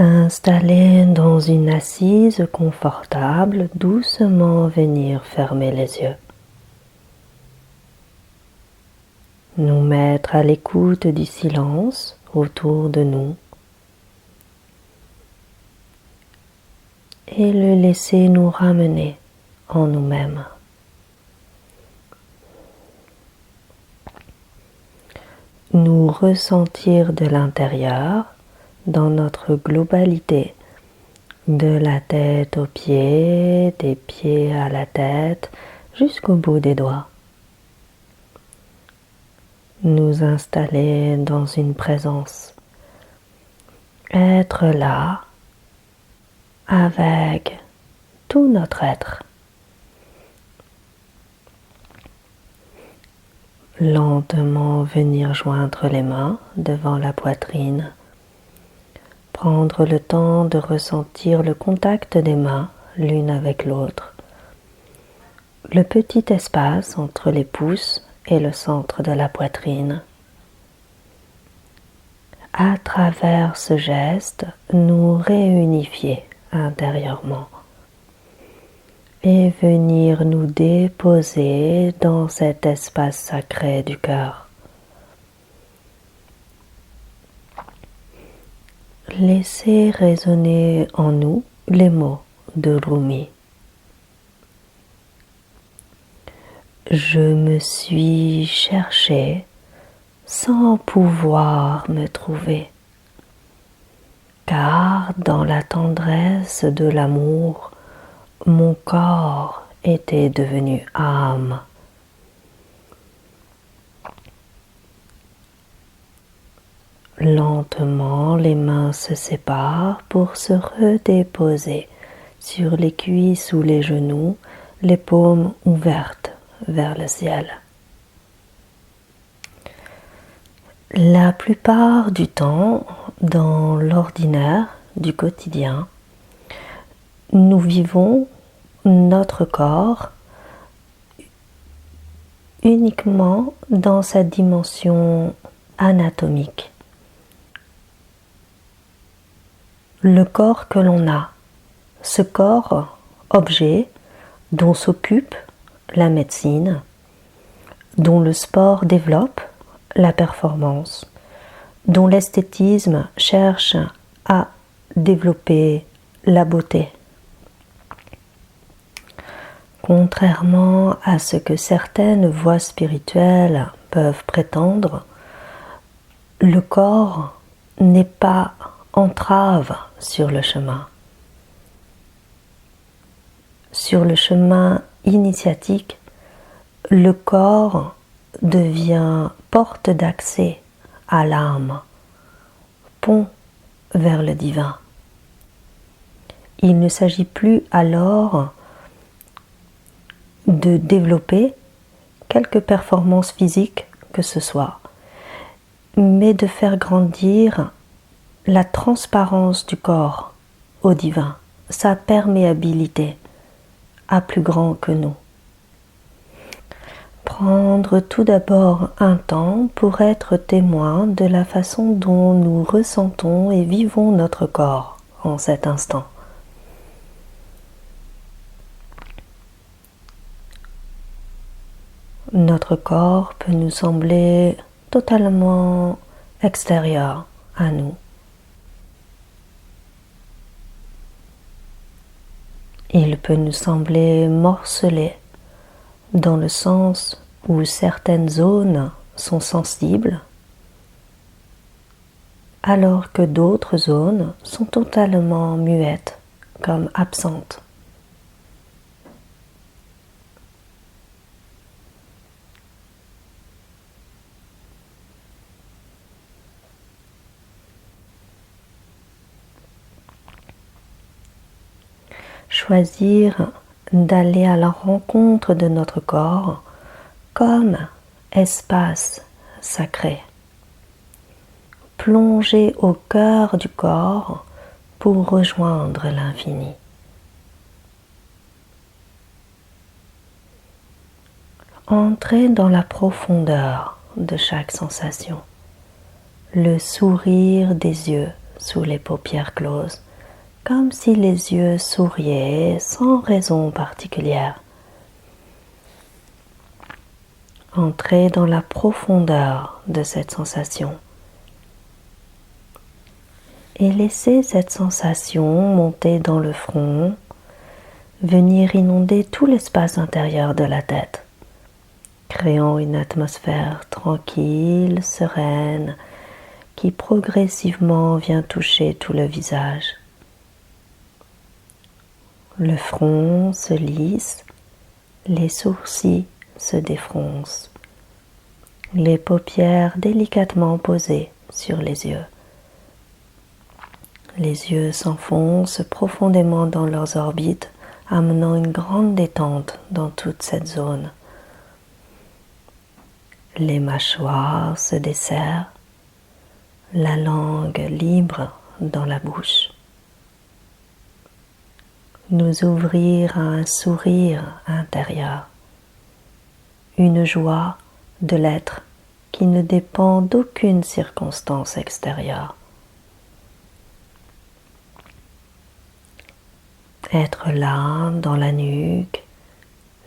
Installé dans une assise confortable, doucement venir fermer les yeux. Nous mettre à l'écoute du silence autour de nous et le laisser nous ramener en nous-mêmes. Nous ressentir de l'intérieur, dans notre globalité, de la tête aux pieds, des pieds à la tête, jusqu'au bout des doigts. Nous installer dans une présence. Être là avec tout notre être. Lentement venir joindre les mains devant la poitrine. Prendre le temps de ressentir le contact des mains l'une avec l'autre. Le petit espace entre les pouces et le centre de la poitrine. À travers ce geste, nous réunifier intérieurement et venir nous déposer dans cet espace sacré du cœur. Laissez résonner en nous les mots de Rumi. Je me suis cherché sans pouvoir me trouver, car dans la tendresse de l'amour, mon corps était devenu âme. Lentement, les mains se séparent pour se redéposer sur les cuisses ou les genoux, les paumes ouvertes vers le ciel. La plupart du temps, dans l'ordinaire du quotidien, nous vivons notre corps uniquement dans sa dimension anatomique. Le corps que l'on a, ce corps objet dont s'occupe la médecine, dont le sport développe la performance, dont l'esthétisme cherche à développer la beauté. Contrairement à ce que certaines voies spirituelles peuvent prétendre, le corps n'est pas entrave sur le chemin. Sur le chemin initiatique, le corps devient porte d'accès à l'âme, pont vers le divin. Il ne s'agit plus alors de développer quelque performance physique que ce soit, mais de faire grandir la transparence du corps au divin, sa perméabilité à plus grand que nous. Prendre tout d'abord un temps pour être témoin de la façon dont nous ressentons et vivons notre corps en cet instant. Notre corps peut nous sembler totalement extérieur à nous. Il peut nous sembler morcelé dans le sens où certaines zones sont sensibles, alors que d'autres zones sont totalement muettes, comme absentes. Choisir d'aller à la rencontre de notre corps comme espace sacré. Plonger au cœur du corps pour rejoindre l'infini. Entrer dans la profondeur de chaque sensation. Le sourire des yeux sous les paupières closes, comme si les yeux souriaient sans raison particulière. Entrez dans la profondeur de cette sensation et laissez cette sensation monter dans le front, venir inonder tout l'espace intérieur de la tête, créant une atmosphère tranquille, sereine, qui progressivement vient toucher tout le visage. Le front se lisse, les sourcils se défroncent, les paupières délicatement posées sur les yeux. Les yeux s'enfoncent profondément dans leurs orbites, amenant une grande détente dans toute cette zone. Les mâchoires se desserrent, la langue libre dans la bouche. Nous ouvrir à un sourire intérieur, une joie de l'être qui ne dépend d'aucune circonstance extérieure. Être là, dans la nuque,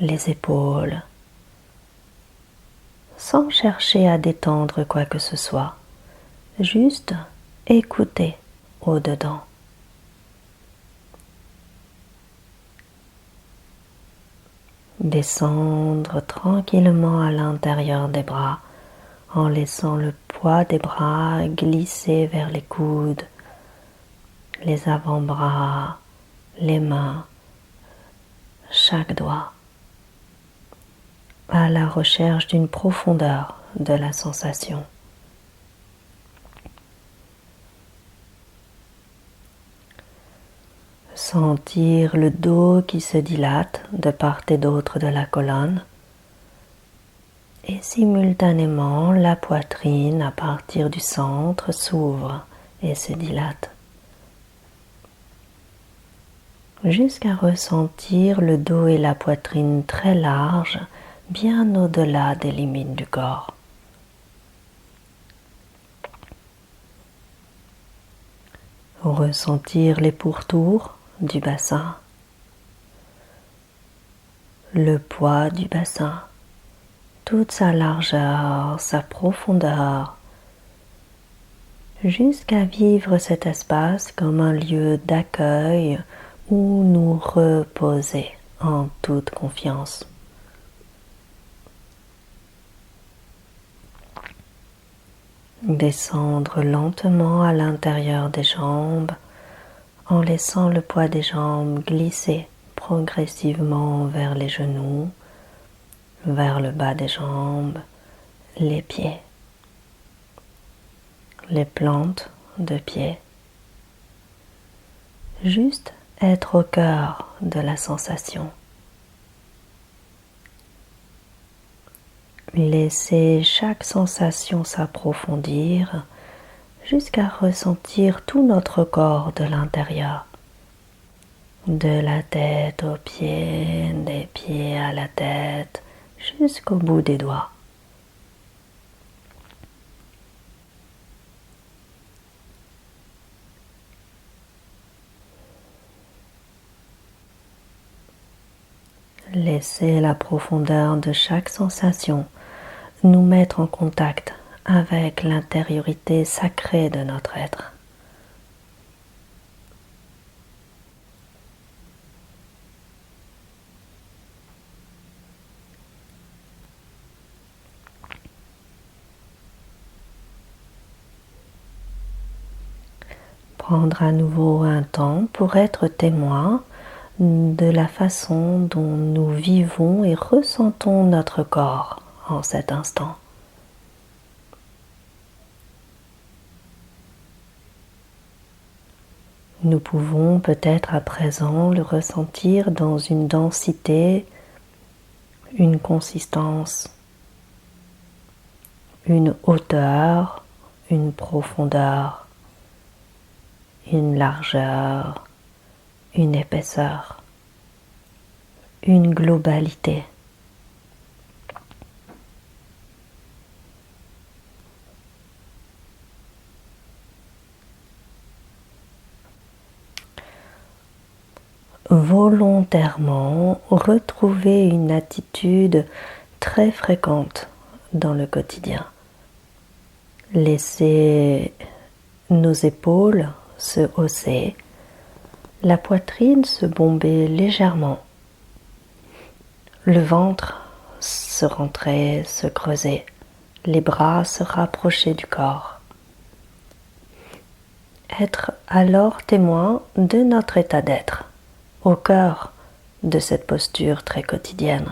les épaules, sans chercher à détendre quoi que ce soit, juste écouter au-dedans. Descendre tranquillement à l'intérieur des bras en laissant le poids des bras glisser vers les coudes, les avant-bras, les mains, chaque doigt, à la recherche d'une profondeur de la sensation. Sentir le dos qui se dilate de part et d'autre de la colonne et simultanément la poitrine à partir du centre s'ouvre et se dilate jusqu'à ressentir le dos et la poitrine très larges, bien au-delà des limites du corps. Ressentir les pourtours du bassin, le poids du bassin, toute sa largeur, sa profondeur, jusqu'à vivre cet espace comme un lieu d'accueil où nous reposer en toute confiance. Descendre lentement à l'intérieur des jambes en laissant le poids des jambes glisser progressivement vers les genoux, vers le bas des jambes, les pieds, les plantes de pieds. Juste être au cœur de la sensation. Laisser chaque sensation s'approfondir jusqu'à ressentir tout notre corps de l'intérieur. De la tête aux pieds, des pieds à la tête, jusqu'au bout des doigts. Laissez la profondeur de chaque sensation nous mettre en contact avec l'intériorité sacrée de notre être. Prendre à nouveau un temps pour être témoin de la façon dont nous vivons et ressentons notre corps en cet instant. Nous pouvons peut-être à présent le ressentir dans une densité, une consistance, une hauteur, une profondeur, une largeur, une épaisseur, une globalité. volontairement retrouver une attitude très fréquente dans le quotidien. Laissez nos épaules se hausser, la poitrine se bomber légèrement, le ventre se rentrer, se creuser, les bras se rapprocher du corps. Être alors témoin de notre état d'être, au cœur de cette posture très quotidienne.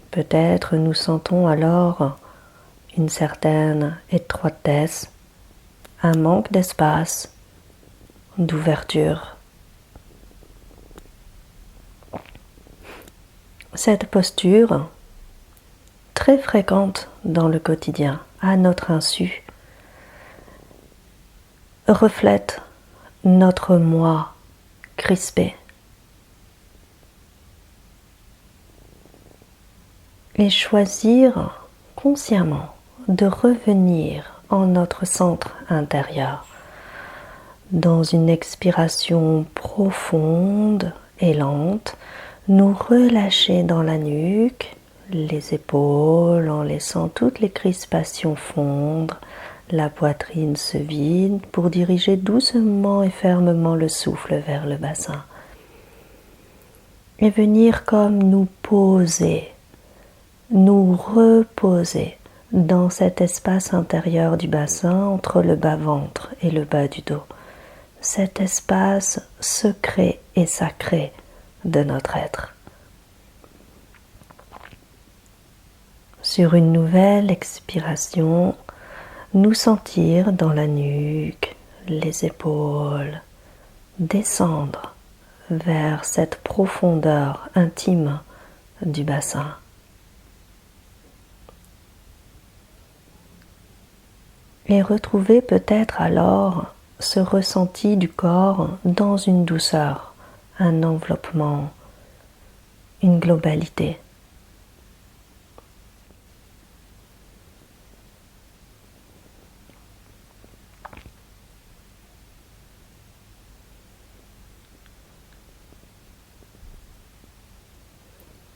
Peut-être nous sentons alors une certaine étroitesse, un manque d'espace, d'ouverture. Cette posture, très fréquente dans le quotidien, à notre insu, reflète notre moi crispé. Et choisir consciemment de revenir en notre centre intérieur, dans une expiration profonde et lente, nous relâcher dans la nuque, les épaules en laissant toutes les crispations fondre, la poitrine se vide pour diriger doucement et fermement le souffle vers le bassin. Et venir comme nous poser, nous reposer dans cet espace intérieur du bassin entre le bas-ventre et le bas du dos. Cet espace secret et sacré de notre être. Sur une nouvelle expiration, nous sentir dans la nuque, les épaules, descendre vers cette profondeur intime du bassin. Et retrouver peut-être alors ce ressenti du corps dans une douceur, un enveloppement, une globalité.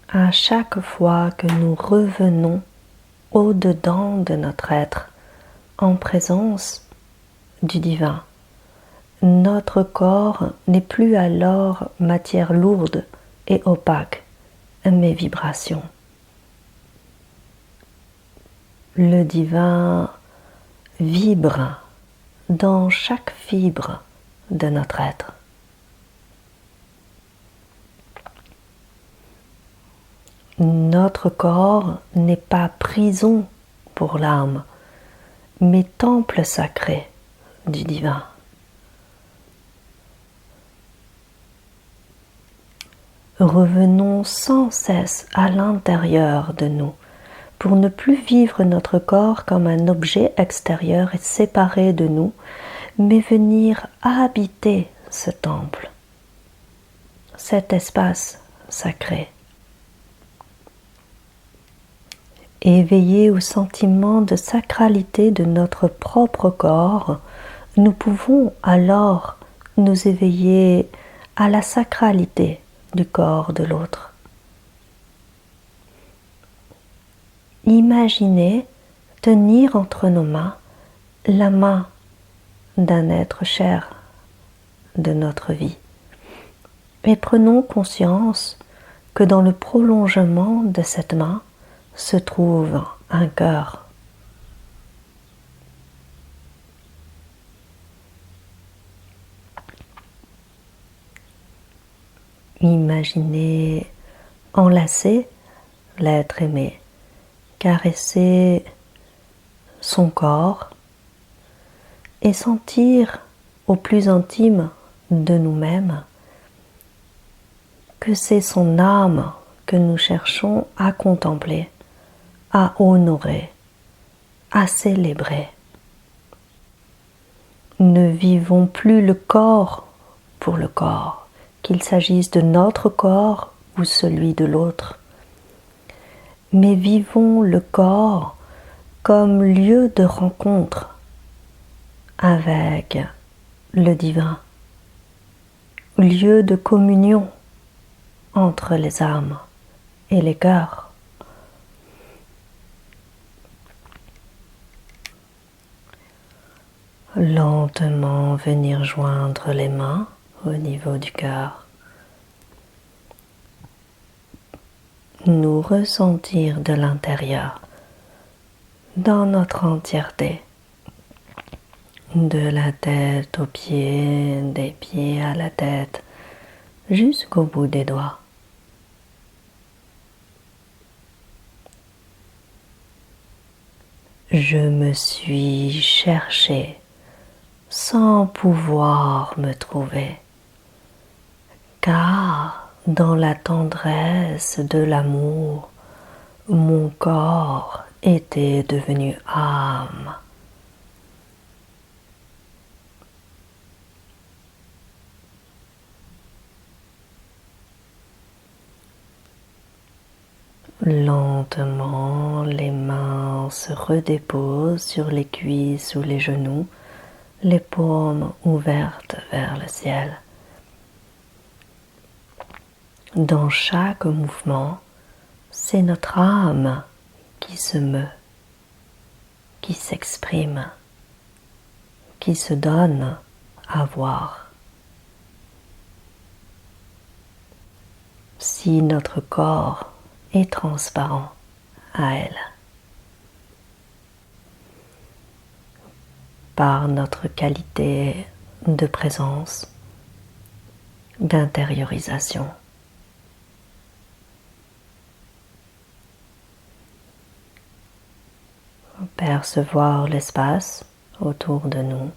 À chaque fois que nous revenons au-dedans de notre être, en présence du divin, notre corps n'est plus alors matière lourde et opaque, mais vibration. Le divin vibre dans chaque fibre de notre être. Notre corps n'est pas prison pour l'âme, mais temple sacré du divin. Revenons sans cesse à l'intérieur de nous pour ne plus vivre notre corps comme un objet extérieur et séparé de nous, mais venir habiter ce temple, cet espace sacré. Éveillés au sentiment de sacralité de notre propre corps, nous pouvons alors nous éveiller à la sacralité du corps de l'autre. Imaginez tenir entre nos mains la main d'un être cher de notre vie et prenons conscience que dans le prolongement de cette main se trouve un cœur. Imaginez enlacer l'être aimé, caresser son corps et sentir au plus intime de nous-mêmes que c'est son âme que nous cherchons à contempler, à honorer, à célébrer. Ne vivons plus le corps pour le corps, qu'il s'agisse de notre corps ou celui de l'autre, mais vivons le corps comme lieu de rencontre avec le divin, lieu de communion entre les âmes et les cœurs. Lentement venir joindre les mains au niveau du cœur. Nous ressentir de l'intérieur, dans notre entièreté, de la tête aux pieds, des pieds à la tête, jusqu'au bout des doigts. Je me suis cherché sans pouvoir me trouver, car dans la tendresse de l'amour, mon corps était devenu âme. Lentement, les mains se redéposent sur les cuisses ou les genoux, les paumes ouvertes vers le ciel. Dans chaque mouvement, c'est notre âme qui se meut, qui s'exprime, qui se donne à voir. Si notre corps est transparent à elle, par notre qualité de présence, d'intériorisation. Percevoir l'espace autour de nous.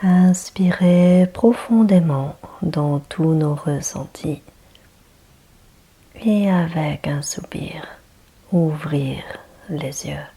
Inspirez profondément dans tous nos ressentis et avec un soupir, ouvrir les yeux.